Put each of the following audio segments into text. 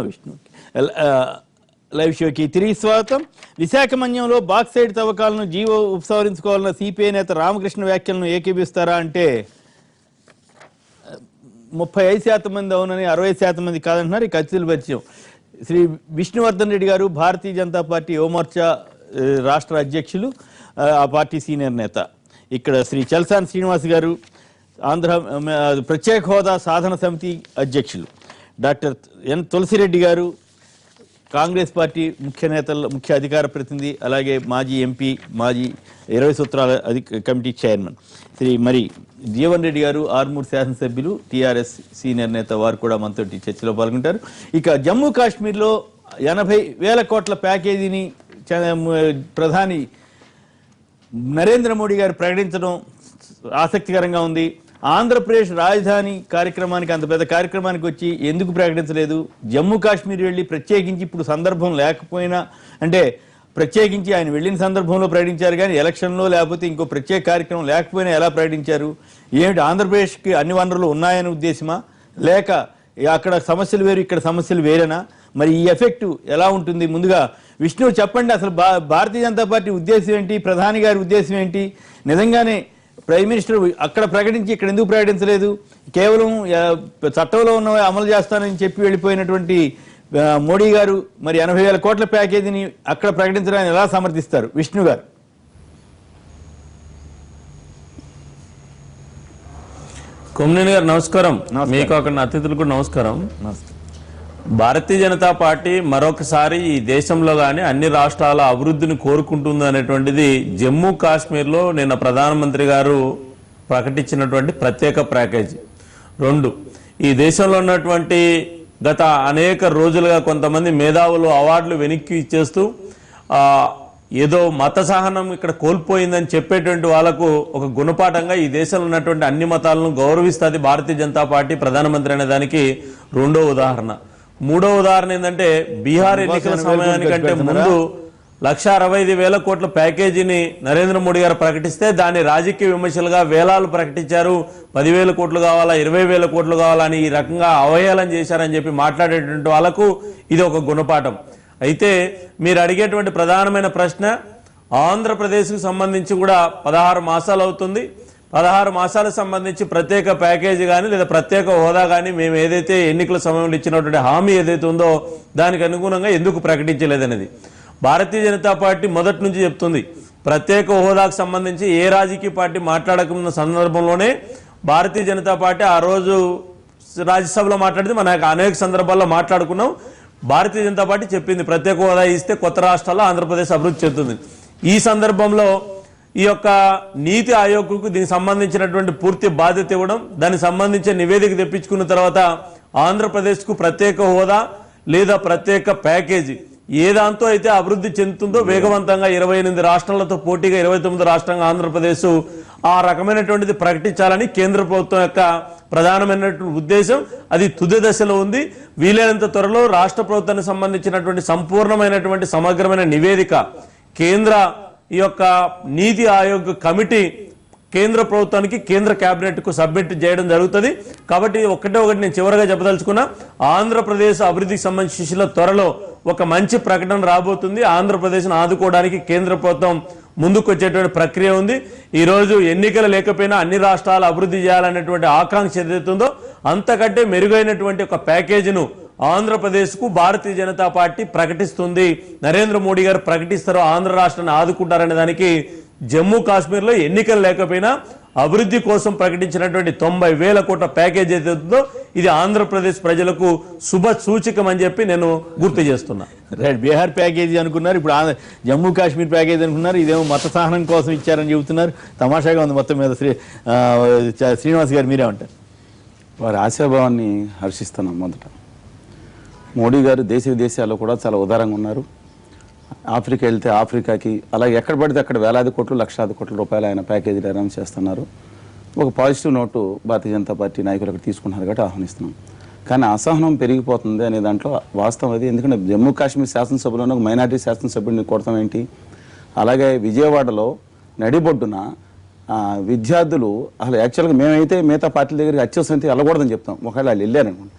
Vishnu live షోకి తిరిగి స్వాగతం. విశాఖ మన్యంలో బాక్సైడ్ తవ్వకాలను జీవో ఉపసంహరించుకోవాలన్న సిపిఐ నేత రామకృష్ణ వ్యాఖ్యలను ఏకీపిస్తారా అంటే 35% మంది అవునని, 60% మంది కాదంటున్నారు. ఈ ఖచ్చిత పరిచయం శ్రీ విష్ణువర్ధన్ రెడ్డి గారు, భారతీయ జనతా పార్టీ యువమోర్చా రాష్ట్ర అధ్యక్షులు, ఆ పార్టీ సీనియర్ నేత. ఇక్కడ శ్రీ చల్సాని శ్రీనివాస్ గారు, ఆంధ్ర ప్రత్యేక హోదా సాధన సమితి అధ్యక్షులు. డాక్టర్ ఎన్ తులసిరెడ్డి గారు, కాంగ్రెస్ పార్టీ ముఖ్య అధికార ప్రతినిధి, అలాగే మాజీ ఎంపీ, మాజీ 20 సూత్రాల కమిటీ చైర్మన్. శ్రీ మరి జీవన్ రెడ్డి గారు, ఆర్మూర్ శాసనసభ్యులు, టీఆర్ఎస్ సీనియర్ నేత, వారు కూడా మనతో చర్చలో పాల్గొంటారు. ఇక జమ్మూ కాశ్మీర్లో 80,000 కోట్ల ప్యాకేజీని ప్రధాని నరేంద్ర మోడీ గారు ప్రకటించడం ఆసక్తికరంగా ఉంది. ఆంధ్రప్రదేశ్ రాజధాని కార్యక్రమానికి, అంత పెద్ద కార్యక్రమానికి వచ్చి ఎందుకు ప్రకటించలేదు? జమ్మూ కాశ్మీర్ వెళ్ళి ప్రత్యేకించి ఇప్పుడు సందర్భం లేకపోయినా, అంటే ప్రత్యేకించి ఆయన వెళ్ళిన సందర్భంలో ప్రకటించారు కానీ ఎలక్షన్లో లేకపోతే ఇంకో ప్రత్యేక కార్యక్రమం లేకపోయినా ఎలా ప్రకటించారు? ఏమిటి, ఆంధ్రప్రదేశ్కి అన్ని వనరులు ఉన్నాయనే ఉద్దేశమా, లేక అక్కడ సమస్యలు వేరు ఇక్కడ సమస్యలు వేరేనా? మరి ఈ ఎఫెక్ట్ ఎలా ఉంటుంది? ముందుగా విష్ణు చెప్పండి, అసలు భారతీయ జనతా పార్టీ ఉద్దేశం ఏంటి, ప్రధాని గారి ఉద్దేశం ఏంటి? నిజంగానే ప్రైమ్ మినిస్టర్ అక్కడ ప్రకటించి ఇక్కడ ఎందుకు ప్రకటించలేదు? కేవలం చట్టంలో ఉన్న అమలు చేస్తానని చెప్పి వెళ్ళిపోయినటువంటి మోడీ గారు మరి 80,000 కోట్ల ప్యాకేజీని అక్కడ ప్రకటించడాన్ని ఎలా సమర్థిస్తారు? విష్ణు గారు. కొమ్మినేని గారు నమస్కారం. మీకు అక్కడ అతిథులకు నమస్కారం. భారతీయ జనతా పార్టీ మరొకసారి ఈ దేశంలో కానీ అన్ని రాష్ట్రాల అభివృద్ధిని కోరుకుంటుంది అనేటువంటిది జమ్మూ కాశ్మీర్లో నిన్న ప్రధానమంత్రి గారు ప్రకటించినటువంటి ప్రత్యేక ప్యాకేజీ. 2, ఈ దేశంలో ఉన్నటువంటి గత అనేక రోజులుగా కొంతమంది మేధావులు అవార్డులు వెనక్కి ఇచ్చేస్తూ ఏదో మత సహనం ఇక్కడ కోల్పోయిందని చెప్పేటువంటి వాళ్లకు ఒక గుణపాఠంగా ఈ దేశంలో ఉన్నటువంటి అన్ని మతాలను గౌరవిస్తుంది భారతీయ జనతా పార్టీ ప్రధానమంత్రి అనే దానికి 2వ ఉదాహరణ. 3వ ఉదాహరణ ఏంటంటే, బీహార్ ఎన్నికల సమయానికంటే ముందు 1,65,000 కోట్ల ప్యాకేజీని నరేంద్ర మోడీ గారు ప్రకటిస్తే దాన్ని రాజకీయ విమర్శలుగా వేలాలు ప్రకటించారు. 10,000 కోట్లు కావాలా, 20,000 కోట్లు కావాలని ఈ రకంగా అవహేళన చేశారని చెప్పి మాట్లాడేటువంటి వాళ్ళకు ఇది ఒక గుణపాఠం. అయితే మీరు అడిగేటువంటి ప్రధానమైన ప్రశ్న, ఆంధ్రప్రదేశ్కు సంబంధించి కూడా 16 మాసాలు అవుతుంది. 16 మాసాలకు సంబంధించి ప్రత్యేక ప్యాకేజీ కానీ లేదా ప్రత్యేక హోదా కానీ మేము ఏదైతే ఎన్నికల సమయంలో ఇచ్చినటువంటి హామీ ఏదైతే ఉందో దానికి అనుగుణంగా ఎందుకు ప్రకటించలేదనేది భారతీయ జనతా పార్టీ మొదటి నుంచి చెప్తుంది. ప్రత్యేక హోదాకు సంబంధించి ఏ రాజకీయ పార్టీ మాట్లాడకున్న సందర్భంలోనే భారతీయ జనతా పార్టీ ఆ రోజు రాజ్యసభలో మాట్లాడింది, మన అనేక సందర్భాల్లో మాట్లాడుకున్నాం. భారతీయ జనతా పార్టీ చెప్పింది ప్రత్యేక హోదా ఇస్తే కొత్త రాష్ట్రాల్లో ఆంధ్రప్రదేశ్ అభివృద్ధి చెందుతుంది. ఈ సందర్భంలో ఈ యొక్క నీతి ఆయోగ్కు దీనికి సంబంధించినటువంటి పూర్తి బాధ్యత ఇవ్వడం, దానికి సంబంధించిన నివేదిక తెప్పించుకున్న తర్వాత ఆంధ్రప్రదేశ్కు ప్రత్యేక హోదా లేదా ప్రత్యేక ప్యాకేజీ ఏ దాంతో అయితే అభివృద్ధి చెందుతుందో వేగవంతంగా 28 రాష్ట్రాలతో పోటీగా 29 రాష్ట్రంగా ఆంధ్రప్రదేశ్ ఆ రకమైనటువంటిది ప్రకటించాలని కేంద్ర ప్రభుత్వం యొక్క ప్రధానమైనటువంటి ఉద్దేశం. అది తుది దశలో ఉంది. వీలైనంత త్వరలో రాష్ట్ర ప్రభుత్వానికి సంబంధించినటువంటి సంపూర్ణమైనటువంటి సమగ్రమైన నివేదిక కేంద్ర ఈ యొక్క నీతి ఆయోగ్ కమిటీ కేంద్ర ప్రభుత్వానికి, కేంద్ర కేబినెట్ కు సబ్మిట్ చేయడం జరుగుతుంది. కాబట్టి ఒకటి నేను చివరిగా చెప్పదలుచుకున్నా, ఆంధ్రప్రదేశ్ అభివృద్ధికి సంబంధించిన త్వరలో ఒక మంచి ప్రకటన రాబోతుంది. ఆంధ్రప్రదేశ్ను ఆదుకోవడానికి కేంద్ర ప్రభుత్వం ముందుకు వచ్చేటువంటి ప్రక్రియ ఉంది. ఈ రోజు ఎన్నికలు లేకపోయినా అన్ని రాష్ట్రాలు అభివృద్ధి చేయాలనేటువంటి ఆకాంక్ష ఏదైతుందో అంతకంటే మెరుగైనటువంటి ఒక ప్యాకేజీను ఆంధ్రప్రదేశ్కు భారతీయ జనతా పార్టీ ప్రకటిస్తుంది. నరేంద్ర మోడీ గారు ప్రకటిస్తారు, ఆంధ్ర రాష్ట్రాన్ని ఆదుకుంటారనే దానికి జమ్మూ కాశ్మీర్లో ఎన్నికలు లేకపోయినా అభివృద్ధి కోసం ప్రకటించినటువంటి 90,000 కోట్ల ప్యాకేజ్ ఏదైతుందో ఇది ఆంధ్రప్రదేశ్ ప్రజలకు శుభ సూచకం అని చెప్పి నేను గుర్తు చేస్తున్నా. రైట్, బీహార్ ప్యాకేజీ అనుకున్నారు, ఇప్పుడు జమ్మూ కాశ్మీర్ ప్యాకేజీ అనుకున్నారు, ఇదేమో మత సహనం కోసం ఇచ్చారని చెబుతున్నారు. తమాషాగా ఉంది మొత్తం మీద. శ్రీనివాస్ గారు మీరేమంటారు? వారి ఆశాభావాన్ని హర్షిస్తున్నాం. మొదట మోడీ గారు దేశ విదేశాల్లో కూడా చాలా ఉదారంగా ఉన్నారు. ఆఫ్రికా వెళ్తే ఆఫ్రికాకి, అలాగే ఎక్కడ పడితే అక్కడ వేలాది కోట్లు, లక్షలాది కోట్ల రూపాయలు ఆయన ప్యాకేజీలు అనౌన్స్ చేస్తున్నారు. ఒక positive note Bharatiya Janata party నాయకులు అక్కడ తీసుకుంటున్నారు కాబట్టి ఆహ్వానిస్తున్నాం. కానీ అసహనం పెరిగిపోతుంది అనే దాంట్లో వాస్తవం అది. ఎందుకంటే జమ్మూ కాశ్మీర్ శాసనసభలోనే ఒక మైనార్టీ శాసనసభ్యుడిని కొడతాం ఏంటి? అలాగే విజయవాడలో నడిబొడ్డున విద్యార్థులు అసలు యాక్చువల్గా మేమైతే మిగతా పార్టీల దగ్గరికి అత్యవసరం వెళ్ళకూడదని చెప్తాం. ఒకవేళ వాళ్ళు వెళ్ళారనుకోండి,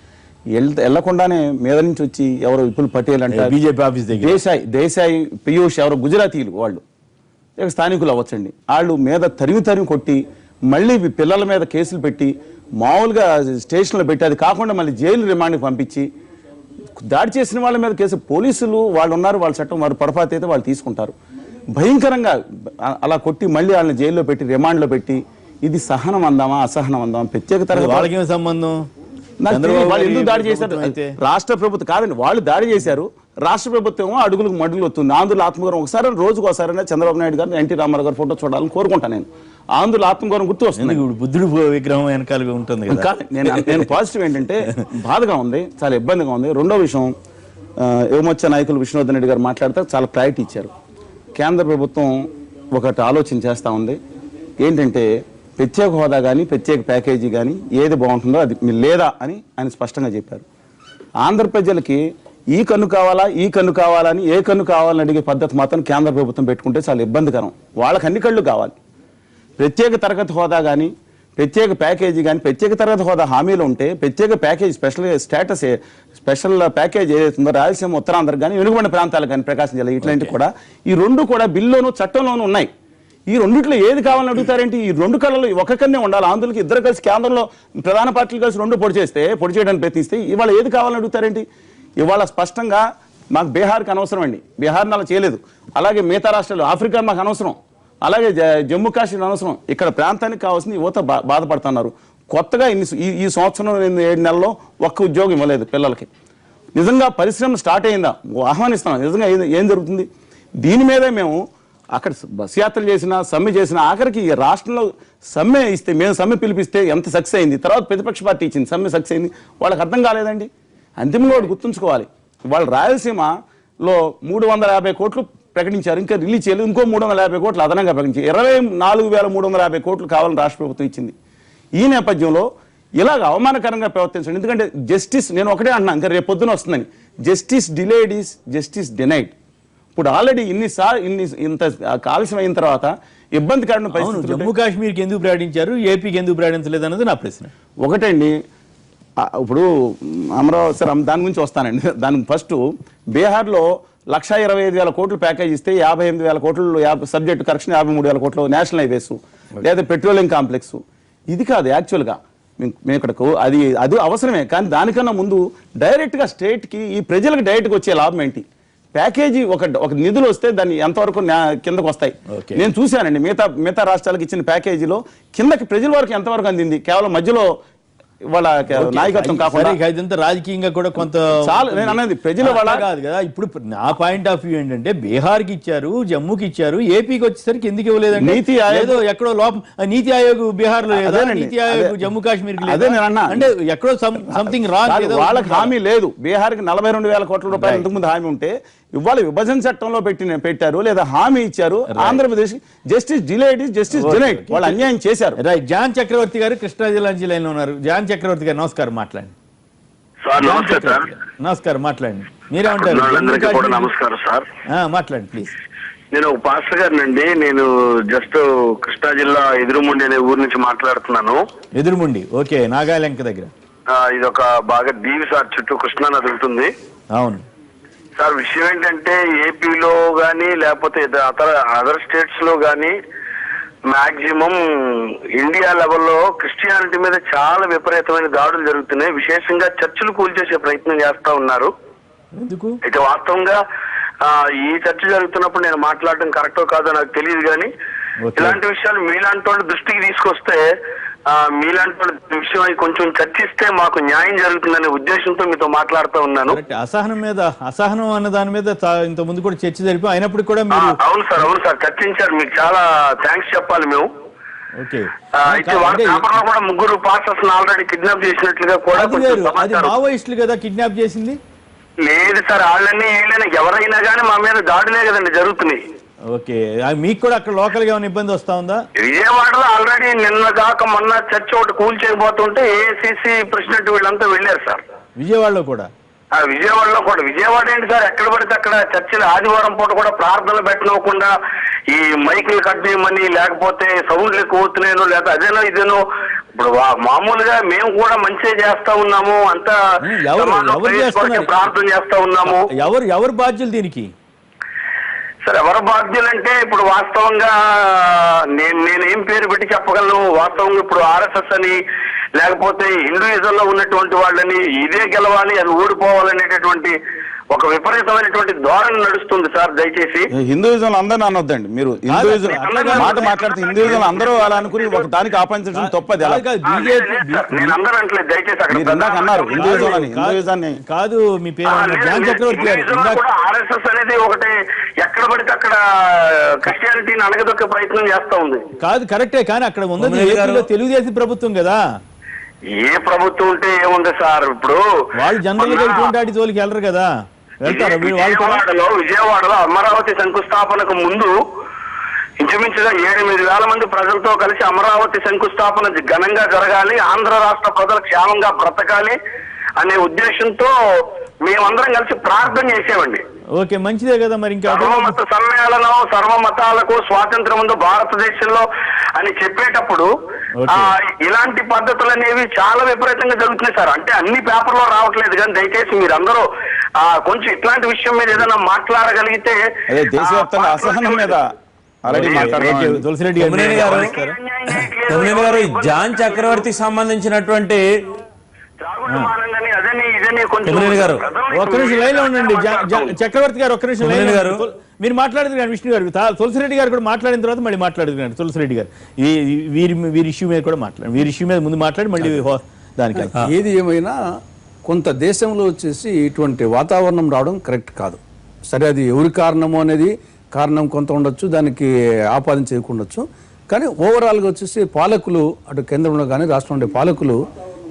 వెళ్లకుండానే మీద నుంచి వచ్చి ఎవరో విపుల్ పటేల్ అంటే బీజేపీ ఆఫీస్ దగ్గర దేశాయ్ పీయూష్ ఎవరో గుజరాతీలు వాళ్ళు స్థానికులు అవ్వచ్చండి, వాళ్ళు మీద తరిమి కొట్టి మళ్ళీ పిల్లల మీద కేసులు పెట్టి మామూలుగా స్టేషన్లో పెట్టి అది కాకుండా మళ్ళీ జైలు రిమాండ్కి పంపించి దాడి చేసిన వాళ్ళ మీద కేసు పోలీసులు వాళ్ళు ఉన్నారు, వాళ్ళ చట్టం వారు పొరపాటు అయితే వాళ్ళు తీసుకుంటారు. భయంకరంగా అలా కొట్టి మళ్ళీ వాళ్ళని జైల్లో పెట్టి రిమాండ్లో పెట్టి ఇది సహనం అందామా అసహనం అందామా ప్రత్యేక తరగతి వాళ్ళకేం సంబంధం? వాళ్ళు ఎందుకు దాడి చేశారు? రాష్ట్ర ప్రభుత్వం కాదండి, వాళ్ళు దాడి చేశారు, రాష్ట్ర ప్రభుత్వం అడుగులకు మడుగులు వస్తుంది. ఆంధ్రుల ఆత్మగౌరవం ఒకసారి రోజుకు ఒకసారి చంద్రబాబు నాయుడు గారు ఎన్టీ రామారావు గారు ఫోటో చూడాలని కోరుకుంటాను. నేను ఆంధ్రుల ఆత్మగౌరవం గుర్తు వస్తుంది. బుద్ధుడు విగ్రహం వెనకాల ఉంటుంది కదా. నేను పాజిటివ్ ఏంటంటే బాధగా ఉంది, చాలా ఇబ్బందిగా ఉంది. రెండో విషయం, యువమోర్చా నాయకులు విష్ణువర్ధన్ రెడ్డి గారు మాట్లాడితే చాలా క్లారిటీ ఇచ్చారు. కేంద్ర ప్రభుత్వం ఒకటి ఆలోచన చేస్తూ ఉంది, ఏంటంటే ప్రత్యేక హోదా కానీ ప్రత్యేక ప్యాకేజీ కానీ ఏది బాగుంటుందో అది లేదా అని ఆయన స్పష్టంగా చెప్పారు. ఆంధ్ర ప్రజలకి ఈ కన్ను కావాలా ఈ కన్ను కావాలని ఏ కన్ను కావాలని అడిగే పద్ధతి మాత్రం కేంద్ర ప్రభుత్వం పెట్టుకుంటే చాలా ఇబ్బందికరం. వాళ్ళకి అన్ని కళ్ళు కావాలి. ప్రత్యేక తరగతి హోదా కానీ ప్రత్యేక ప్యాకేజీ కానీ ప్రత్యేక తరగతి హోదా హామీలు ఉంటే ప్రత్యేక ప్యాకేజ్ స్పెషల్ ప్యాకేజ్ ఏదైతుందో రాయలసీమ ఉత్తరాంధ్రకు కానీ వెనుకబడిన ప్రాంతాలకు కానీ ప్రకాశం జిల్లా ఇట్లాంటివి కూడా ఈ రెండు కూడా బిల్లులోను చట్టంలోనూ ఉన్నాయి. ఈ రెండిట్లో ఏది కావాలని అడుగుతారేంటి? ఈ రెండు కళ్ళలో ఒక కన్నే ఉండాలి. ఆంధ్రులకి ఇద్దరు కలిసి కేంద్రంలో ప్రధాన పార్టీలు కలిసి రెండు పొడి చేయడానికి ప్రయత్నిస్తే ఇవాళ ఏది కావాలని అడుగుతారేంటి? ఇవాళ స్పష్టంగా మాకు బీహార్కి అనవసరం అండి, బీహార్ని అలా చేయలేదు. అలాగే మిగతా రాష్ట్రాలు ఆఫ్రికా మాకు అనవసరం, అలాగే జమ్మూ కాశ్మీర్ అనవసరం. ఇక్కడ ప్రాంతానికి కావాల్సిన యువత బాధపడుతున్నారు. కొత్తగా ఈ సంవత్సరం 7 నెలల్లో ఒక్క ఉద్యోగం ఇవ్వలేదు పిల్లలకి. నిజంగా పరిశ్రమ స్టార్ట్ అయిందా ఆహ్వానిస్తున్నాం. నిజంగా ఏం జరుగుతుంది? దీని మీదే మేము అక్కడ బస్ యాత్రలు చేసినా సమ్మె చేసినా ఆఖరికి ఈ రాష్ట్రంలో సమ్మె ఇస్తే మేము సమ్మె పిలిపిస్తే ఎంత సక్సెస్ అయింది, తర్వాత ప్రతిపక్ష పార్టీ ఇచ్చింది సమ్మె సక్సెస్ అయింది, వాళ్ళకి అర్థం కాలేదండి. అంతిమంగా ఒకటి గుర్తుంచుకోవాలి, వాళ్ళు రాయలసీమలో 350 కోట్లు ప్రకటించారు, ఇంకా రిలీజ్ చేయలేదు, ఇంకో 350 కోట్లు అదనంగా ప్రకటించారు. 24,350 కోట్లు కావాలని రాష్ట్ర ప్రభుత్వం ఇచ్చింది. ఈ నేపథ్యంలో ఇలాగ అవమానకరంగా ప్రవర్తించండి. ఎందుకంటే జస్టిస్, నేను ఒకటే అంటున్నా, ఇంకా రేపు పొద్దున వస్తుందని, justice delayed is justice denied. ఇప్పుడు ఆల్రెడీ ఇంత ఆలస్యం అయిన తర్వాత ఇబ్బందికరమైన పరిస్థితులు. జమ్మూ కాశ్మీర్కి ఎందుకు ప్రకటించారు, ఏపీకి ఎందుకు ప్రకటించలేదు అన్నది నా ప్రశ్న. ఒకటండి, ఇప్పుడు అమరావతి దాని గురించి వస్తానండి. దానికి ఫస్ట్ బీహార్లో 1,25,000 కోట్లు ప్యాకేజ్ ఇస్తే 58,000 కోట్లు సబ్జెక్టు కరెక్షన్, 53,000 కోట్లు నేషనల్ హైవేస్ లేదా పెట్రోలియం కాంప్లెక్స్. ఇది కాదు యాక్చువల్గా మేము ఇక్కడకు అది అవసరమే, కానీ దానికన్నా ముందు డైరెక్ట్గా స్టేట్కి ఈ ప్రజలకు డైరెక్ట్గా వచ్చే లాభం ఏంటి? ప్యాకేజీ ఒక నిధులు వస్తే దాన్ని ఎంతవరకు కిందకు వస్తాయి. నేను చూశానండి మిగతా రాష్ట్రాలకు ఇచ్చిన ప్యాకేజీలో కిందకి ప్రజల వరకు ఎంతవరకు అందింది. కేవలం మధ్యలో వాళ్ళ నాయకత్వం కాకుండా ఇదంతా రాజకీయంగా కూడా కొంత చాలా నేను అన్నది ప్రజల వాళ్ళ కాదు కదా. ఇప్పుడు నా పాయింట్ ఆఫ్ వ్యూ ఏంటంటే బీహార్కి ఇచ్చారు, జమ్మూకి ఇచ్చారు, ఏపీకి వచ్చేసరికి ఎందుకు ఇవ్వలేదండి? నీతి ఆయోగ్ ఎక్కడో లోపం. నీతి ఆయోగ్ బీహార్ లో లేదా, నీతి ఆయోగ్ జమ్మూ కాశ్మీర్ అంటే ఎక్కడో సంథింగ్ రాంగ్. వాళ్ళకి హామీ లేదు. బీహార్కి 42,000 కోట్ల రూపాయలు ఇంతకుముందు హామీ ఉంటే ఇవాళ విభజన చట్టంలో పెట్టారు లేదా హామీ ఇచ్చారు. Andhra Pradesh justice delayed is justice denied. వాళ్ళు అన్యాయం చేశారు. రైట్. జాన్ చక్రవర్తి గారు కృష్ణా జిల్లా నుంచి లైన్ లో ఉన్నారు. జాన్ చక్రవర్తి గారు నమస్కారం, మాట్లాడండి. నమస్కారం, మాట్లాడండి. మీరేమంటారు? నమస్కారం సార్, మాట్లాడండి ప్లీజ్. నేను ఒక పాస్టర్ గారినండి. నేను జస్ట్ కృష్ణా జిల్లా ఎదురుముండి అనే ఊరు నుంచి మాట్లాడుతున్నాను. ఎదురుముండి, ఓకే, నాగాలంక దగ్గర. ఇది ఒక బాగా దీవి సార్, చుట్టూ కృష్ణా నది ఉంటుంది. అవును సార్, విషయం ఏంటంటే ఏపీలో గానీ లేకపోతే అదర్ స్టేట్స్ లో గానీ మాక్సిమం ఇండియా లెవెల్లో క్రిస్టియానిటీ మీద చాలా విపరీతమైన దాడులు జరుగుతున్నాయి. విశేషంగా చర్చిలు కూల్చేసే ప్రయత్నం చేస్తా ఉన్నారు. అయితే వాస్తవంగా ఈ చర్చ జరుగుతున్నప్పుడు నేను మాట్లాడడం కరెక్టో కాదో నాకు తెలియదు, కానీ ఇలాంటి విషయాలు మీలాంటి వాళ్ళ దృష్టికి తీసుకొస్తే మీలాంటి వాళ్ళ విషయం కొంచెం చర్చిస్తే మాకు న్యాయం జరుగుతుందనే ఉద్దేశంతో మీతో మాట్లాడుతూ ఉన్నాను. అసహనం అన్న దాని మీద ఇంత ముందు కూడా చర్చ జరిపి అయినప్పుడు కూడా అవును సార్ చర్చించారు. మీకు చాలా థ్యాంక్స్ చెప్పాలి మేము. అయితే వాళ్ళ పేపర్లో కూడా 3 పాస్టర్స్ ఆల్రెడీ కిడ్నాప్ చేసినట్లుగా కూడా మావోయిస్టులు కదా కిడ్నాప్ చేసింది. లేదు సార్, వాళ్ళని వీళ్ళని ఎవరైనా కానీ మా మీద దాడులే కదండి జరుగుతున్నాయి. ఓకే, మీకు కూడా అక్కడ లోకల్ గా ఇబ్బంది వస్తా ఉందా? విజయవాడలో ఆల్రెడీ నిన్న దాకా మొన్న చర్చ్ ఒకటి కూల్చేయబోతుంటే ఏఐసిసి ప్రెసిడెంట్ వీళ్ళంతా వెళ్ళారు సార్. విజయవాడలో కూడా విజయవాడ ఏంటి సార్, ఎక్కడ పడితే అక్కడ చర్చిలు ఆదివారం పూట కూడా ప్రార్థనలు పెట్టనివ్వకుండా ఈ మైకులు కట్ చేయమని, లేకపోతే సౌండ్లు ఎక్కువ అవుతున్నాయో లేదా అదేనో ఇదేనో ఇప్పుడు మామూలుగా మేము కూడా మంచిగా చేస్తా ఉన్నాము, అంతా ఎవరు చేస్తున్నారు? ప్రార్థన చేస్తా ఉన్నాము. ఎవరు బాధ్యులు దీనికి? సరే, ఎవరు బాధ్యులంటే ఇప్పుడు వాస్తవంగా నేనేం పేరు పెట్టి చెప్పగలను. వాస్తవంగా ఇప్పుడు ఆర్ఎస్ఎస్ అని లేకపోతే హిందూయిజం లో ఉన్నటువంటి వాళ్ళని ఇదే గెలవాలి, అది ఓడిపోవాలనేటటువంటి ఒక విపరీతమైనటువంటి ధోరణి నడుస్తుంది సార్. దయచేసి హిందూయిజం అందరూ అనొద్దండి. మీరు హిందూయిజం మాట మాట్లాడితే హిందూయిజం అందరూ అలా అనుకుని ఒక దానికి ఆపాదించడం తప్పది. నేను అందరూ అంటలేదు, దయచేసి అక్కడ అన్నారు హిందూయిజం అని. హిందూయిజాన్ని కాదు, మీ పేరు జాన్ చక్రవర్తి గారు. ఆర్ఎస్ఎస్ అనేది ఒకటి ఎక్కడ పడితే అక్కడ క్రిస్టియానిటీని అణగదొక్కే ప్రయత్నం చేస్తా ఉంది. కాదు, కరెక్టే, కానీ అక్కడ ఉన్నది ఏపీలో తెలుగుదేశం ప్రభుత్వం కదా. ఏ ప్రభుత్వం ఉంటే ఏముంది సార్? ఇప్పుడు వాళ్ళు జనరల్ గా ఇటువంటి జోలికి వెళ్ళరు కదా. వెళ్తారా విజయవాడలో అమరావతి శంకుస్థాపనకు ముందు ఇంచుమించుగా 8,000 మంది ప్రజలతో కలిసి అమరావతి శంకుస్థాపన ఘనంగా జరగాలి, ఆంధ్ర రాష్ట్ర ప్రజలు క్షేమంగా బ్రతకాలి అనే ఉద్దేశంతో మేమందరం కలిసి ప్రార్థన చేసేవండి. ఓకే, మంచిదే కదా. మరి ఇంకా సర్వమత సమ్మేళనం, సర్వమతాలకు స్వాతంత్రం ఉంది భారతదేశంలో అని చెప్పేటప్పుడు ఇలాంటి పద్ధతులు అనేవి చాలా విపరీతంగా జరుగుతున్నాయి సార్. అంటే అన్ని పేపర్లో రావట్లేదు, కానీ దయచేసి మీరందరూ కొంచెం ఇట్లాంటి విషయం మీద ఏదైనా మాట్లాడగలిగితే. దేశవ్యాప్తంగా అసహనం మీద తులసిరెడ్డి గారు జాన్ చక్రవర్తికి సంబంధించినటువంటి ఒక్క నిమిషం లైన్ లో ఉండండి. చక్రవర్తి గారు ఒక్క నిమిషం లైన్ గారు మీరు మాట్లాడుతున్నారు. విష్ణు గారు, తులసిరెడ్డి గారు కూడా మాట్లాడిన తర్వాత మళ్ళీ మాట్లాడుతున్నారు. తులసిరెడ్డి గారు వీరి ఇష్యూ మీద కూడా మాట్లాడు, వీరి ఇష్యూ మీద ముందు మాట్లాడి మళ్ళీ దానికి. ఏది ఏమైనా కొంత దేశంలో వచ్చేసి ఇటువంటి వాతావరణం రావడం కరెక్ట్ కాదు. సరే, అది ఎవరి కారణము అనేది కారణం కొంత ఉండొచ్చు, దానికి ఆపాదన చేయకుండొచ్చు. కానీ ఓవరాల్గా వచ్చేసి పాలకులు అటు కేంద్రంలో కానీ రాష్ట్రంలో ఉండే పాలకులు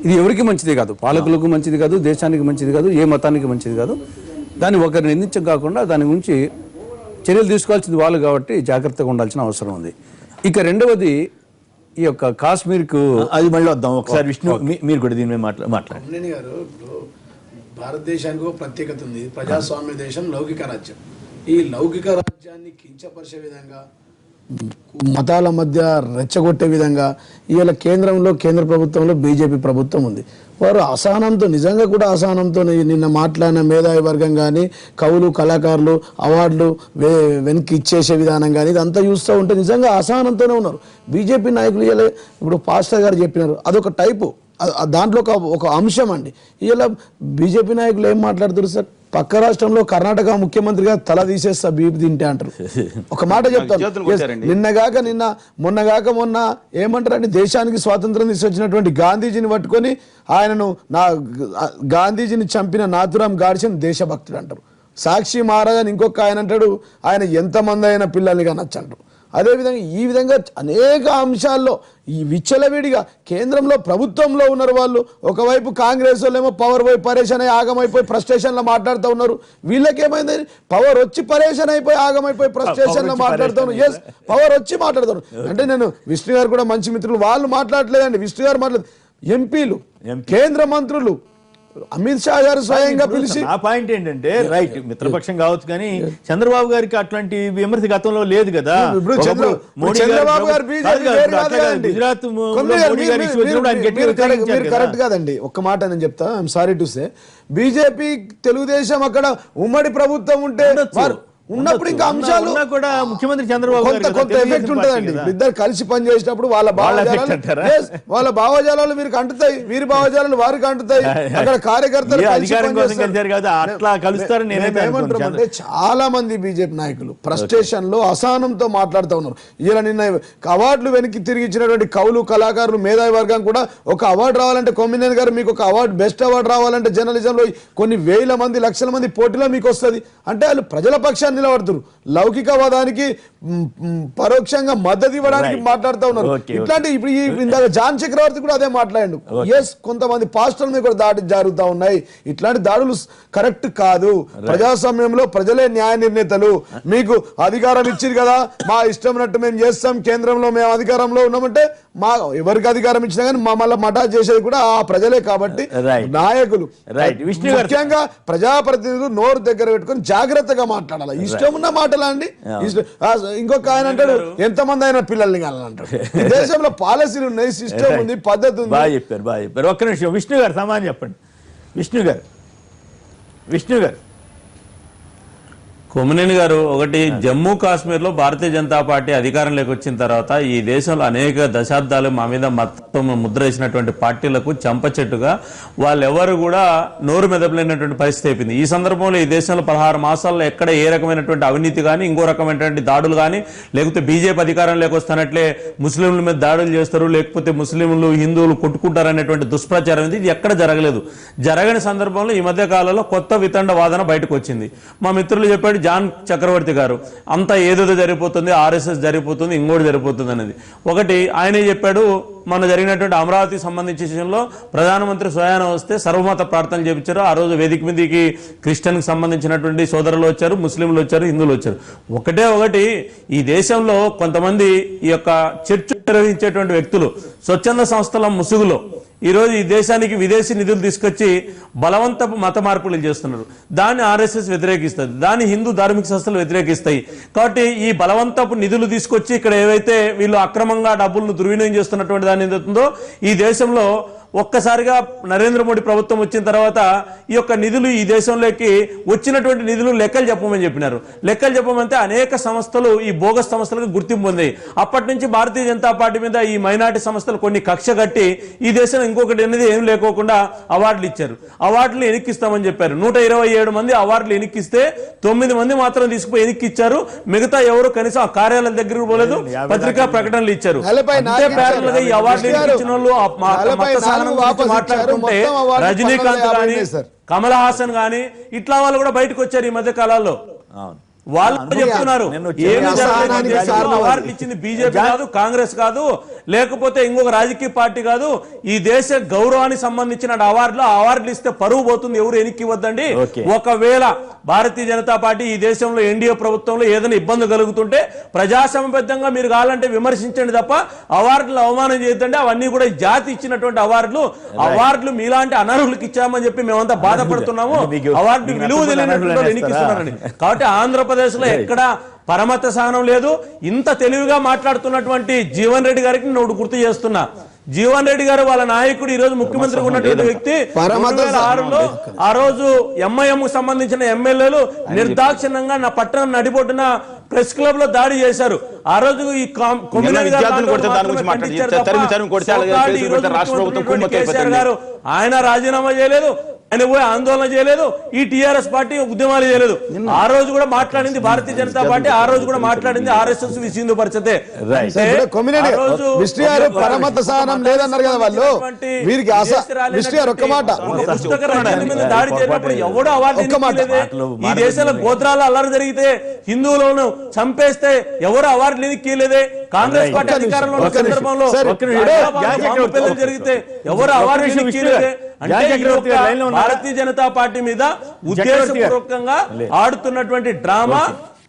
ఇది ఎవరికి మంచిది కాదు, పాలకులకు మంచిది కాదు, దేశానికి మంచిది కాదు, ఏ మతానికి మంచిది కాదు. దాన్ని ఒకరిని నిందించం కాకుండా దాని గురించి చర్యలు తీసుకోవాల్సింది వాళ్ళు కాబట్టి జాగ్రత్తగా ఉండాల్సిన అవసరం ఉంది. ఇక రెండవది ఈ యొక్క కాశ్మీర్కు అది మళ్ళీ వద్దాం ఒకసారి. విష్ణు మీరు కూడా దీని మీద మాట్లాడండి. గారు, ఇప్పుడు భారతదేశానికి ఒక ప్రత్యేకత ఉంది. ప్రజాస్వామ్య దేశం, లౌకిక రాజ్యం. ఈ లౌకిక రాజ్యాన్ని కించపరిచే విధంగా, మతాల మధ్య రెచ్చగొట్టే విధంగా ఇవాళ కేంద్ర ప్రభుత్వంలో బీజేపీ ప్రభుత్వం ఉంది. వారు అసహనంతో, నిజంగా కూడా అసహనంతో నిన్న మాట్లాడిన మేధావి వర్గం కానీ, కవులు, కళాకారులు అవార్డులు వెనక్కి ఇచ్చేసే విధానం కానీ ఇదంతా చూస్తూ ఉంటే నిజంగా అసహనంతోనే ఉన్నారు బీజేపీ నాయకులు. ఇలా ఇప్పుడు పాస్టర్ గారు చెప్పినారు, అదొక టైపు, దాంట్లో ఒక అంశం అండి. ఇలా బీజేపీ నాయకులు ఏం మాట్లాడుతారు సార్? పక్క రాష్ట్రంలో కర్ణాటక ముఖ్యమంత్రిగా తల తీసేస్తా బీపీ తింటే అంటారు. ఒక మాట చెప్తాను, మొన్న ఏమంటారంటే దేశానికి స్వాతంత్రం తీసుకొచ్చినటువంటి గాంధీజీని పట్టుకొని ఆయనను గాంధీజీని చంపిన నాథురాం గాడ్సేని దేశభక్తుడు అంటారు. సాక్షి మహారాజ్ అని ఇంకొక ఆయన అంటాడు, ఆయన ఎంతమంది అయిన పిల్లల్ని కానొచ్చు అంటారు. అదేవిధంగా ఈ విధంగా అనేక అంశాల్లో ఈ విచ్చలవిడిగా కేంద్రంలో ప్రభుత్వంలో ఉన్నారు వాళ్ళు. ఒకవైపు కాంగ్రెస్ వాళ్ళేమో పవర్ పోయి పరేషాన్ అయ్యి ఆగమైపోయి ఫ్రస్ట్రేషన్లో మాట్లాడుతూ ఉన్నారు. వీళ్ళకేమైంది? పవర్ వచ్చి పరేషాన్ అయిపోయి ఆగమైపోయి ఫ్రస్ట్రేషన్లో మాట్లాడుతూ ఉన్నారు. ఎస్, పవర్ వచ్చి మాట్లాడుతారు. అంటే నేను విష్ణు గారు కూడా మంచి మిత్రులు, వాళ్ళు మాట్లాడలేదండి. విష్ణు గారు మాట్లాడలేదు, ఎంపీలు, కేంద్ర మంత్రులు, అమిత్ షా గారు స్వయంగా పిలిచి. ఆ పాయింట్ ఏంటంటే, రైట్, మిత్రపక్షం కావచ్చు కానీ చంద్రబాబు గారికి అట్లాంటి విమర్శ గతంలో లేదు కదా. చంద్రబాబు గారు కరెక్ట్ కాదండి. ఒక్క మాట నేను చెప్తా, I'm sorry to say, BJP Telugu Desam అక్కడ ఉమ్మడి ప్రభుత్వం ఉంటే ఉన్నప్పుడు ఇంకా అంశాలు కూడా ముఖ్యమంత్రి చంద్రబాబు కొంత ఎఫెక్ట్ ఉంటుందండి. ఇద్దరు కలిసి పనిచేసినప్పుడు వాళ్ళ భావజాలాలు వీరికి అంటుతాయి, వీరి భావజాలాలు వారికి అంటుతాయి. అక్కడ కార్యకర్తలు ఏమంటారంటే చాలా మంది బీజేపీ నాయకులు ఫ్రస్ట్రేషన్ లో అసహనంతో మాట్లాడుతూ ఉన్నారు. ఇలా నిన్న అవార్డులు వెనక్కి తిరిగి ఇచ్చినటువంటి కవులు, కళాకారులు, మేధావి వర్గం కూడా ఒక అవార్డు రావాలంటే, కొమ్మినేని గారు మీకు ఒక అవార్డు, బెస్ట్ అవార్డు రావాలంటే జర్నలిజంలో కొన్ని వేల మంది, లక్షల మంది పోటీలో మీకు వస్తుంది. అంటే వాళ్ళు ప్రజల పక్షాన్ని నిలబడుతున్నారు, లౌకికవాదానికి పరోక్షంగా మద్దతు ఇవ్వడానికి మాట్లాడుతూ ఉన్నారు. ఇట్లాంటి ఇప్పుడు ఇందాక జాన్ చక్రవర్తి కూడా అదే మాట్లాడాడు. ఎస్, కొంతమంది పాస్టర్ల మీద కూడా దాడి జరుగుతూ ఉన్నాయి. ఇట్లాంటి దాడులు కరెక్ట్ కాదు. ప్రజాస్వామ్యంలో ప్రజలే న్యాయ నిర్ణేతలు. మీకు అధికారం ఇచ్చింది కదా, మా ఇష్టమైనట్టు మేము చేస్తాం, కేంద్రంలో మేము అధికారంలో ఉన్నామంటే మా ఎవరికి అధికారం ఇచ్చినా కానీ మమ్మల్ని మఠా చేసేది కూడా ఆ ప్రజలే. కాబట్టి నాయకులు, ముఖ్యంగా ప్రజాప్రతినిధులు నోరు దగ్గర పెట్టుకొని జాగ్రత్తగా మాట్లాడాలి. ఇష్టం ఉన్న మాటలా అండి ఇంకొక ఆయన అంటాడు ఎంతమంది అయినా పిల్లల్ని కాలని అంటాడు ఈ దేశంలో పాలసీలు ఉన్నాయి సిస్టమ్ ఉంది పద్ధతి ఉంది బాగా చెప్పారు ఒక్క నిమిషం విష్ణు గారు సమాధానం చెప్పండి విష్ణు గారు కొమ్మినేని గారు, ఒకటి జమ్మూ కాశ్మీర్ లో భారతీయ జనతా పార్టీ అధికారంలోకి వచ్చిన తర్వాత ఈ దేశంలో అనేక దశాబ్దాలు మా మీద మతం ముద్ర వేసినటువంటి పార్టీలకు చెంపచెట్టుగా వాళ్ళెవరు కూడా నోరు మెదపలేనటువంటి పరిస్థితి అయిపోయింది. ఈ సందర్భంలో ఈ దేశంలో 16 మాసాల్లో ఎక్కడ ఏ రకమైనటువంటి అవినీతి కానీ ఇంకో రకమైనటువంటి దాడులు కానీ లేకపోతే బీజేపీ అధికారంలోకి వస్తున్నట్లే ముస్లింల మీద దాడులు చేస్తారు, లేకపోతే ముస్లింలు హిందువులు కొట్టుకుంటారు అనేటువంటి దుష్ప్రచారం ఇది ఎక్కడ జరగలేదు. జరగని సందర్భంలో ఈ మధ్య కాలంలో కొత్త వితండ వాదన బయటకు వచ్చింది. మా మిత్రులు చెప్పాడు జాన్ చక్రవర్తి గారు, అంతా ఏదేదో జరిగిపోతుంది, ఆర్ఎస్ఎస్ జరిగిపోతుంది, ఇంకోటి జరిగిపోతుంది అనేది. ఒకటి ఆయనే చెప్పాడు, మన జరిగినటువంటి అమరావతికి సంబంధించిన విషయంలో ప్రధానమంత్రి స్వయాన వస్తే సర్వమత ప్రార్థనలు చేపించారు. ఆ రోజు వేదిక మీదకి క్రిస్టియన్కి సంబంధించినటువంటి సోదరులు వచ్చారు, ముస్లింలు వచ్చారు, హిందువులు వచ్చారు. ఒకటి ఈ దేశంలో కొంతమంది ఈ యొక్క చర్చ నిర్వహించేటువంటి వ్యక్తులు స్వచ్ఛంద సంస్థల ముసుగులో ఈరోజు ఈ దేశానికి విదేశీ నిధులు తీసుకొచ్చి బలవంతపు మత మార్పులు చేస్తున్నారు. దాన్ని ఆర్ఎస్ఎస్ వ్యతిరేకిస్తుంది, దాన్ని హిందూ ధార్మిక సంస్థలు వ్యతిరేకిస్తాయి. కాబట్టి ఈ బలవంతపు నిధులు తీసుకొచ్చి ఇక్కడ ఏవైతే వీళ్ళు అక్రమంగా డబ్బులను దుర్వినియోగం చేస్తున్నటువంటి దాని ఏదైతుందో ఈ దేశంలో ఒక్కసారిగా నరేంద్ర మోడీ ప్రభుత్వం వచ్చిన తర్వాత ఈ యొక్క నిధులు ఈ దేశంలోకి వచ్చినటువంటి నిధులు లెక్కలు చెప్పమని చెప్పినారు. లెక్కలు చెప్పమంటే అనేక సంస్థలు ఈ బోగస్ సంస్థలకు గుర్తింపు పొందాయి. అప్పటి నుంచి భారతీయ జనతా పార్టీ మీద ఈ మైనార్టీ సంస్థలు కొన్ని కక్ష కట్టి ఈ దేశం ఇంకొకటి అనేది ఏం లేకోకుండా అవార్డులు ఇచ్చారు. అవార్డులు ఎనిక్కిస్తామని చెప్పారు. 127 మంది అవార్డులు ఎనిక్కిస్తే 9 మంది మాత్రం తీసుకుపోయి ఎనిక్కిచ్చారు. మిగతా ఎవరు కనీసం ఆ కార్యాలయం దగ్గరకు పోలేదు, పత్రికా ప్రకటనలు ఇచ్చారు. ఈ అవార్డులు ఎనిక్కించిన వాళ్ళు మాట్లాడుతుంటే రజనీకాంత్ గాని కమల్ హాసన్ గాని ఇట్లా వాళ్ళు కూడా బయటకు వచ్చారు ఈ మధ్య కాలాల్లో. వాళ్ళు చెప్తున్నారు అవార్డులు ఇచ్చింది బీజేపీ కాదు, కాంగ్రెస్ కాదు, లేకపోతే ఇంకొక రాజకీయ పార్టీ కాదు, ఈ దేశ గౌరవానికి సంబంధించిన అవార్డులు ఇస్తే పరువు పోతుంది, ఎవరు ఎన్నిక ఇవ్వద్దండి. ఒకవేళ భారతీయ జనతా పార్టీ ఈ దేశంలో ఎన్డీఏ ప్రభుత్వంలో ఏదైనా ఇబ్బంది కలుగుతుంటే ప్రజాసంబద్ధంగా మీరు కావాలంటే విమర్శించండి తప్ప అవార్డులు అవమానం చేయొద్దండి. అవన్నీ కూడా జాతి ఇచ్చినటువంటి అవార్డులు మీలాంటి అనర్హులకు ఇచ్చామని చెప్పి మేమంతా బాధపడుతున్నాము. అవార్డు విలువ తెలియనటువంటి ఎన్నికిస్తున్నారని. కాబట్టి ఆంధ్రప్రదేశ్ లో ఎక్కడ పరమత సహనం లేదు. ఇంత తెలివిగా మాట్లాడుతున్నటువంటి జీవన్ రెడ్డి గారికి నేను గుర్తు చేస్తున్నా. జీవన్ రెడ్డి గారు వాళ్ళ నాయకుడు, ఈ రోజు ముఖ్యమంత్రి ఉన్నటువంటి వ్యక్తి. 2006లో ఆ రోజు ఎంఐఎం కు సంబంధించిన ఎమ్మెల్యేలు నిర్దాక్షిణ్యంగా నా పట్టణం నడిబొడ్డున ప్రెస్ క్లబ్ లో దాడి చేశారు. ఆ రోజు ఈ గారు ఆయన రాజీనామా చేయలేదు, ఆయన పోయి ఆందోళన చేయలేదు, ఈ టిఆర్ఎస్ పార్టీ ఉద్యమాలు చేయలేదు. ఆ రోజు కూడా మాట్లాడింది భారతీయ జనతా పార్టీ, ఆ రోజు కూడా మాట్లాడింది ఆర్ఎస్ఎస్ విసింధు పరిస్థితే. పరమత సహనం లేదన్నారు కదా వాళ్ళు. వీరికి ఒక్క మాట, దాడి చేసినప్పుడు ఎవడో అవార్డు ఈ దేశంలో గోత్రాలు అల్లరి జరిగితే హిందువులను చంపేస్తే ఎవరు అవార్డు ఎన్నికలేదే. కాంగ్రెస్ పార్టీ అధికారంలో ఉన్న సందర్భంలో జరిగితే ఎవరు అవార్డు ఎన్నికలేదే. అంటే భారతీయ జనతా పార్టీ మీద ఉద్దేశపూర్వకంగా ఆడుతున్నటువంటి డ్రామా,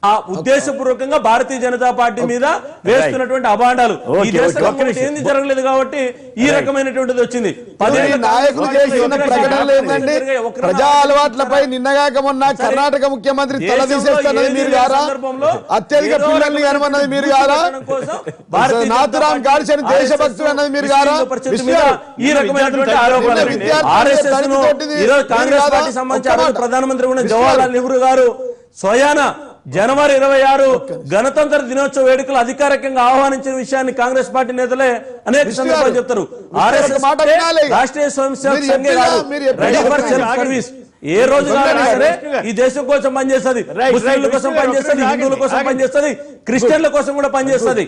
ఆ ఉద్దేశపూర్వకంగా భారతీయ జనతా పార్టీ మీద వేస్తున్నటువంటి అభాండాలు ఈ దేశంలో ఏంది జరగలేదు కాబట్టి ఈ రకమైనటువంటిది వచ్చింది. నాయకులు చేస్తున్న ప్రకటనలు ఏంటండి? ప్రజా అలవాట్లపై నిన్నగాక మొన్న కర్ణాటక ముఖ్యమంత్రి తల తీసేస్తున్నది మీరు కారా? అత్యధిక పిల్లల్ని కనుమన్నది మీరు కారా? నాథురామ్ గాడ్సేని దేశభక్తులు అన్నది మీరు కారా? ఈ రకమైనటువంటి ఆరోపణలు కాంగ్రెస్ పార్టీ సంబంధించి ప్రధానమంత్రి ఉన్న జవహర్లాల్ నెహ్రూ గారు స్వయాన జనవరి 26 గణతంత్ర దినోత్సవ వేడుకలు అధికారికంగా ఆహ్వానించిన విషయాన్ని కాంగ్రెస్ పార్టీ నేతలే అనేక సందర్భాలు చెప్తారు. RSS Rashtriya Swayam Sevak Sangh ready for self service. ఏ రోజు సరే ఈ దేశం కోసం పనిచేస్తుంది, ముస్లింల కోసం పనిచేస్తుంది, హిందువుల కోసం పనిచేస్తుంది, క్రిస్టియన్ల కోసం కూడా పనిచేస్తుంది.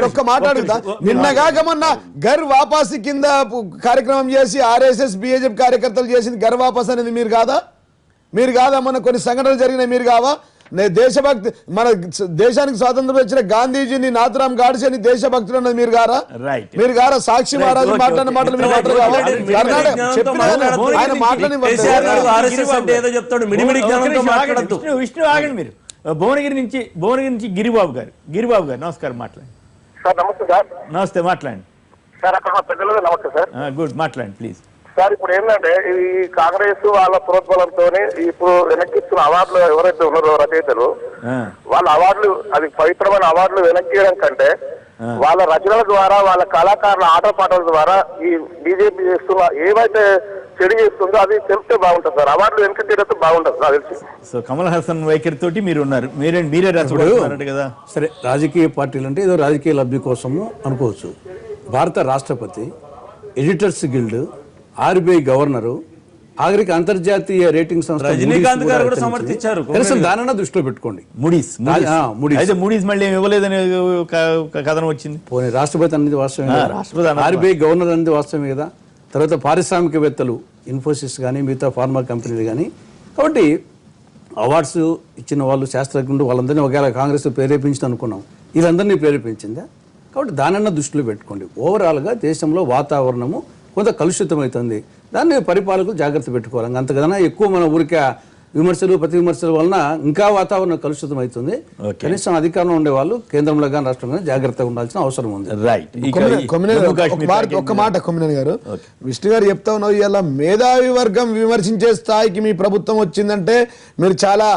ఒక్క మాట్లాడుతా, నిన్నగాక మొన్న గర్ వాపసి కింద కార్యక్రమం చేసి ఆర్ఎస్ఎస్ బీజేపీ కార్యకర్తలు చేసింది గర్ వాపస్ అనేది మీరు కాదా? మన కొన్ని సంఘటనలు జరిగినాయి మీరు కావా? దేశభక్తి, మన దేశానికి స్వాతంత్రం వచ్చిన గాంధీజీని నాథురామ్ గాడ్సేని దేశభక్తులు అన్నది మీరు గారా? మీరు గారా? సాక్షి మహారాజు మాట్లాడిన మాటలు మీరు విష్ణు ఆగండి. మీరు భువనగిరి నుంచి గిరిబాబు గారు నమస్కారం, మాట్లాడండి. సార్ నమస్తే సార్. నమస్తే, మాట్లాడండి సార్. అక్కడ పెద్దలు నమస్తే సార్. గుడ్, మాట్లాడండి ప్లీజ్. సార్ ఇప్పుడు ఏంటంటే ఈ కాంగ్రెస్ వాళ్ళ ప్రోత్బలంతో ఇప్పుడు వెనక్కిస్తున్న అవార్డులు ఎవరైతే ఉన్నారో రచయితలు వాళ్ళ అవార్డులు, అది పవిత్రమైన అవార్డులు వెనక్కియడం కంటే వాళ్ళ రచనల ద్వారా, వాళ్ళ కళాకారుల ఆటపాటల ద్వారా ఈ బీజేపీ చేస్తున్న ఏవైతే చెడు చేస్తుందో అది తెలిస్తే బాగుంటుంది సార్. అవార్డులు వెనక తీరితే బాగుంటుంది నాకు తెలిసి. సో కమల్ హాసన్ వైఖరి తోటి మీరు ఉన్నారు, మీరే రెచ్చగొడుతున్నారంట కదా. సరే, రాజకీయ పార్టీలు అంటే ఏదో రాజకీయ లబ్ధి కోసము అనుకోవచ్చు. భారత రాష్ట్రపతి, ఎడిటర్స్ గిల్డ్, ఆర్బీఐ గవర్నరు, ఆఖరికి అంతర్జాతీయ రేటింగ్ సంస్థ రజనీకాంత్ గారు కూడా సమర్థించారు. దానన్నా దృష్టిలో పెట్టుకోండి. మూడీస్ అయితే మూడీస్ మళ్ళీ ఏమి ఇవ్వలేదని కథనం వచ్చింది. పోనీ రాష్ట్రపతి అనేది వాస్తవమే కదా, ఆర్బీఐ గవర్నర్ అనేది వాస్తవమే కదా. తర్వాత పారిశ్రామికవేత్తలు, ఇన్ఫోసిస్ కానీ మిగతా ఫార్మా కంపెనీలు కానీ. కాబట్టి అవార్డ్స్ ఇచ్చిన వాళ్ళు, శాస్త్రజ్ఞులు, వాళ్ళందరినీ ఒకవేళ కాంగ్రెస్ ప్రేరేపించింది అనుకున్నాం, వీళ్ళందరినీ ప్రేరేపించిందా? కాబట్టి దానన్నా దృష్టిలో పెట్టుకోండి. ఓవరాల్గా దేశంలో వాతావరణము కొంత కలుషితమవుతుంది, దాన్ని పరిపాలకులు జాగ్రత్త పెట్టుకోవాలి. అంతకన్నా ఎక్కువ మన ఊరికే విమర్శలు, ప్రతి విమర్శల వలన ఇంకా వాతావరణం కలుషితం అవుతుంది. కనీసం అధికారంలో ఉండే వాళ్ళు కేంద్రంలో కానీ రాష్ట్రంలో జాగ్రత్తగా ఉండాల్సిన అవసరం ఉంది. ఒక్క మాట కొమ్మినేని గారు, విష్ణు గారు చెప్తా ఉన్నావు, ఇలా మేధావి వర్గం విమర్శించే స్థాయికి మీ ప్రభుత్వం వచ్చిందంటే మీరు చాలా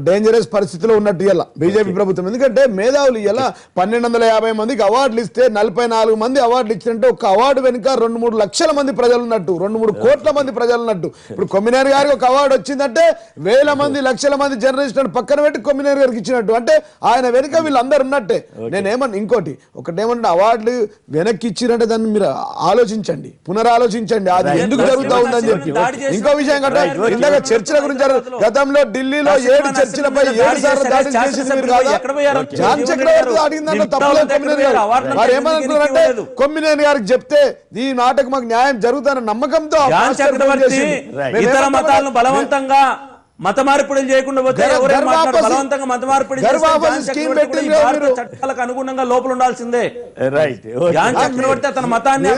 డేంజరస్ పరిస్థితిలో ఉన్నట్టు ఇలా బీజేపీ ప్రభుత్వం. ఎందుకంటే మేధావులు ఇలా 1250 మందికి అవార్డులు ఇస్తే 44 మంది అవార్డులు ఇచ్చినట్టే ఒక అవార్డు వెనుక 2-3 లక్షల మంది ప్రజలు ఉన్నట్టు, 2-3 కోట్ల మంది ప్రజలు ఉన్నట్టు. ఇప్పుడు కొమ్మినేని గారికి ఒక అవార్డు వచ్చిందంటే వేల మంది, లక్షల మంది జర్నలిస్టులను పక్కన పెట్టి కొమ్మినేని గారికి ఇచ్చినట్టు. అంటే ఆయన వెనుక వీళ్ళందరూ ఉన్నట్టే. నేనేమన్నా ఇంకోటి ఒకటేమన్నా అవార్డులు వెనక్కి ఇచ్చినట్టే దాన్ని మీరు ఆలోచించండి, పునరాలోచించండి, అది ఎందుకు జరుగుతూ ఉందని చెప్పి. ఇంకో విషయం కంటే ఇందాక చర్చల గురించి, గతంలో ఢిల్లీలో 7 చర్చలపై 7 సార్లు దాడి చేసింది మీరు కాదా? జాన్ చక్రవర్తి అడిగిందంటే తప్పలేదు కొమ్మినేని గారు. వారు ఏమనుకున్నారంటే కొమ్మినేని గారికి చెప్తే ఈ నాటకు మాకు న్యాయం జరుగుతుందన్న నమ్మకంతో జాన్ చక్రవర్తి ఇతర మతాలను బలవంతంగా మత మార్పిడులు చేయకుండా బలవంతంగా మత మార్పిడి చట్టాలకు అనుగుణంగా లోపల ఉండాల్సిందే. జాన్ చక్రవర్తి అతని మతాన్ని